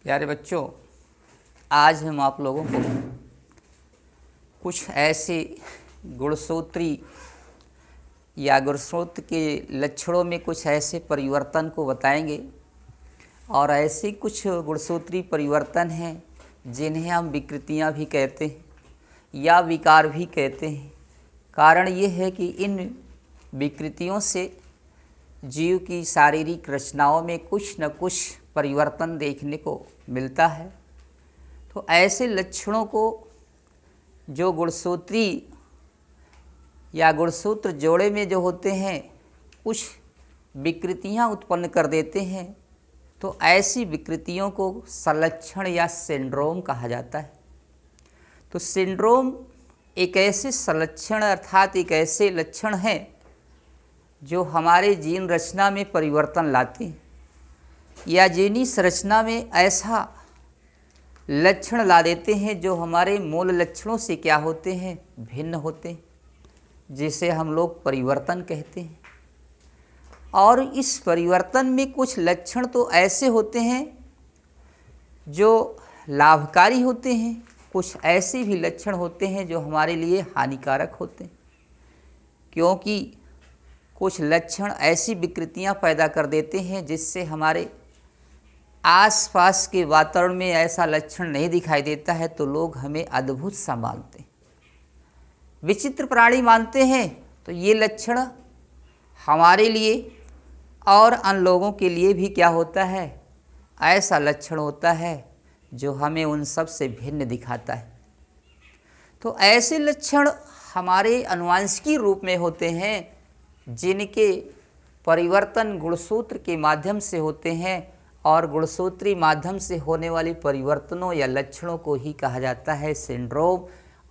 प्यारे बच्चों, आज हम आप लोगों को कुछ ऐसे गुणसूत्री या गुणसूत्र के लक्षणों में कुछ ऐसे परिवर्तन को बताएंगे। और ऐसे कुछ गुणसूत्री परिवर्तन हैं जिन्हें हम विकृतियां भी कहते हैं या विकार भी कहते हैं। कारण ये है कि इन विकृतियों से जीव की शारीरिक रचनाओं में कुछ न कुछ परिवर्तन देखने को मिलता है। तो ऐसे लक्षणों को जो गुणसूत्री या गुणसूत्र जोड़े में जो होते हैं कुछ विकृतियां उत्पन्न कर देते हैं, तो ऐसी विकृतियों को संलक्षण या सिंड्रोम कहा जाता है। तो सिंड्रोम एक ऐसे संलक्षण अर्थात एक ऐसे लक्षण हैं जो हमारे जीन रचना में परिवर्तन लाते हैं या जीनी संरचना में ऐसा लक्षण ला देते हैं जो हमारे मूल लक्षणों से क्या होते हैं, भिन्न होते हैं, जिसे हम लोग परिवर्तन कहते हैं। और इस परिवर्तन में कुछ लक्षण तो ऐसे होते हैं जो लाभकारी होते हैं, कुछ ऐसे भी लक्षण होते हैं जो हमारे लिए हानिकारक होते हैं, क्योंकि कुछ लक्षण ऐसी विकृतियां पैदा कर देते हैं जिससे हमारे आसपास के वातावरण में ऐसा लक्षण नहीं दिखाई देता है तो लोग हमें अद्भुत सा मानते हैं, विचित्र प्राणी मानते हैं। तो ये लक्षण हमारे लिए और अन्य लोगों के लिए भी क्या होता है, ऐसा लक्षण होता है जो हमें उन सब से भिन्न दिखाता है। तो ऐसे लक्षण हमारे आनुवंशिकी रूप में होते हैं जिनके परिवर्तन गुणसूत्र के माध्यम से होते हैं, और गुणसूत्री माध्यम से होने वाली परिवर्तनों या लक्षणों को ही कहा जाता है सिंड्रोम।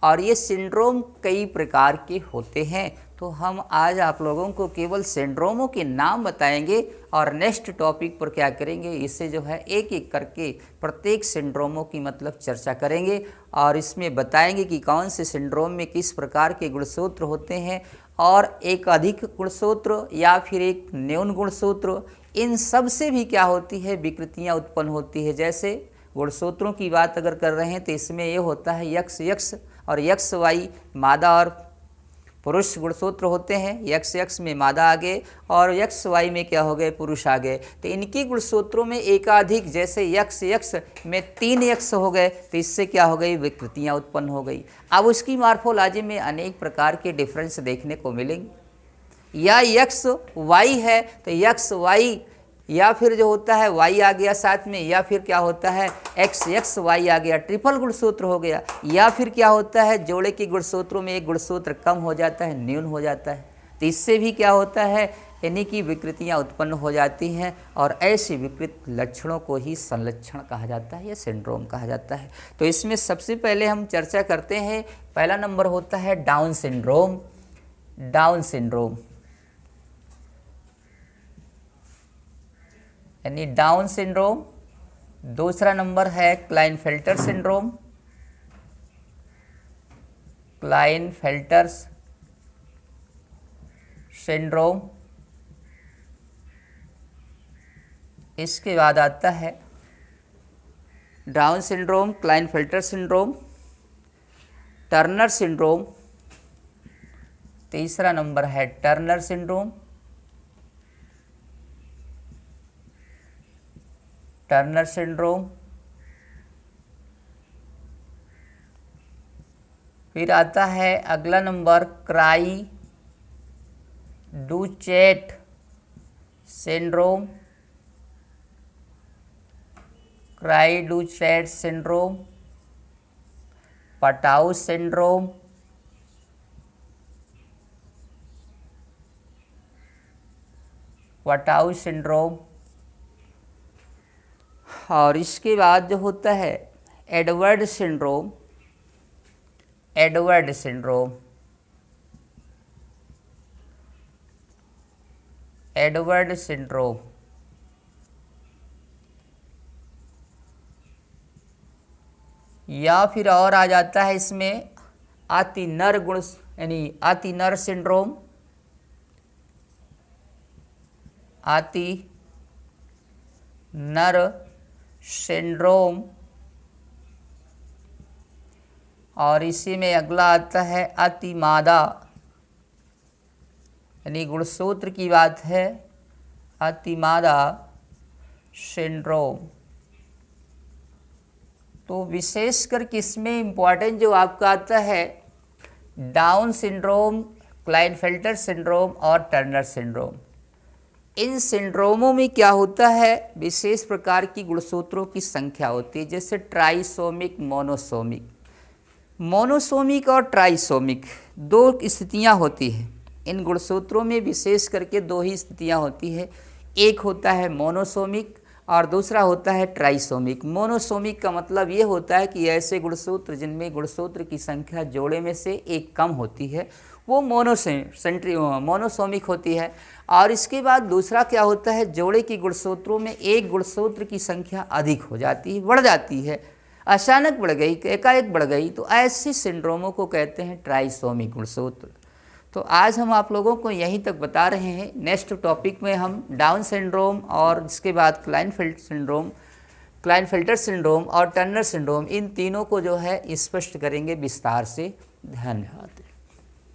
और ये सिंड्रोम कई प्रकार के होते हैं। तो हम आज आप लोगों को केवल सिंड्रोमों के नाम बताएंगे और नेक्स्ट टॉपिक पर क्या करेंगे, इसे जो है एक एक करके प्रत्येक सिंड्रोमों की मतलब चर्चा करेंगे और इसमें बताएंगे कि कौन से सिंड्रोम में किस प्रकार के गुणसूत्र होते हैं और एक अधिक गुणसूत्र या फिर एक न्यून गुणसूत्र, इन सब से भी क्या होती है, विकृतियां उत्पन्न होती है। जैसे गुणसूत्रों की बात अगर कर रहे हैं तो इसमें ये होता है यक्ष यक्ष और यक्ष वाई, मादा और पुरुष गुणसूत्र होते हैं। यक्ष यक्ष में मादा आ गए और यक्ष वाई में क्या हो गए, पुरुष आ गए। तो इनके गुणसूत्रों में एकाधिक, जैसे यक्ष यक्ष में 3 यक्ष हो गए तो इससे क्या हो गई, विकृतियां उत्पन्न हो गई। अब उसकी मार्फोलॉजी में अनेक प्रकार के डिफरेंस देखने को मिलेंगे। या यक्ष वाई है तो यक्ष वाई, या फिर जो होता है वाई आ गया साथ में, या फिर क्या होता है एक्स एक्स वाई आ गया, ट्रिपल गुणसूत्र हो गया। या फिर क्या होता है जोड़े के गुणसूत्रों में एक गुणसूत्र कम हो जाता है, न्यून हो जाता है। तो इससे भी क्या होता है, इन्हीं की विकृतियां उत्पन्न हो जाती हैं और ऐसी विकृत लक्षणों को ही संलक्षण कहा जाता है या सिंड्रोम कहा जाता है। तो इसमें सबसे पहले हम चर्चा करते हैं, पहला नंबर होता है डाउन सिंड्रोम। डाउन सिंड्रोम यानी डाउन सिंड्रोम। दूसरा नंबर है क्लाइनफेल्टर सिंड्रोम। Klinefelter syndrome. इसके बाद आता है Down syndrome, Klinefelter syndrome, Turner syndrome. तीसरा नंबर है टर्नर सिंड्रोम। Turner syndrome. फिर आता है अगला number cri du chat syndrome. Cri du chat syndrome, Patau syndrome, Patau syndrome. और इसके बाद जो होता है Edward syndrome. Edward syndrome, Edward syndrome. या फिर और आ जाता है इसमें अति नर गुण यानी अति नर सिंड्रोम, अति नर सिंड्रोम, और इसी में अगला आता है अतिमादा, यानी गुणसूत्र की बात है अतिमादा सिंड्रोम। तो विशेषकर किसमें इम्पॉर्टेंट जो आपका आता है डाउन सिंड्रोम, क्लाइनफेल्टर सिंड्रोम और टर्नर सिंड्रोम। इन सिंड्रोमों में क्या होता है, विशेष प्रकार की गुणसूत्रों की संख्या होती है, जैसे ट्राइसोमिक, मोनोसोमिक। मोनोसोमिक और ट्राइसोमिक दो स्थितियां होती हैं। इन गुणसूत्रों में विशेष करके दो ही स्थितियां होती है, एक होता है मोनोसोमिक और दूसरा होता है ट्राइसोमिक। मोनोसोमिक का मतलब ये होता है कि ऐसे गुणसूत्र जिनमें गुणसूत्र की संख्या जोड़े में से एक कम होती है वो मोनोसोमिक होती है। और इसके बाद दूसरा क्या होता है, जोड़े की गुणसूत्रों में एक गुणसूत्र की संख्या अधिक हो जाती है, बढ़ जाती है, अचानक बढ़ गई, एकाएक बढ़ गई, तो ऐसी सिंड्रोमों को कहते हैं ट्राइसोमिक गुणसूत्र। तो आज हम आप लोगों को यहीं तक बता रहे हैं। नेक्स्ट टॉपिक में हम डाउन सिंड्रोम और इसके बाद क्लाइनफेल्टर सिंड्रोम और टर्नर सिंड्रोम, इन तीनों को जो है स्पष्ट करेंगे विस्तार से। धन्यवाद।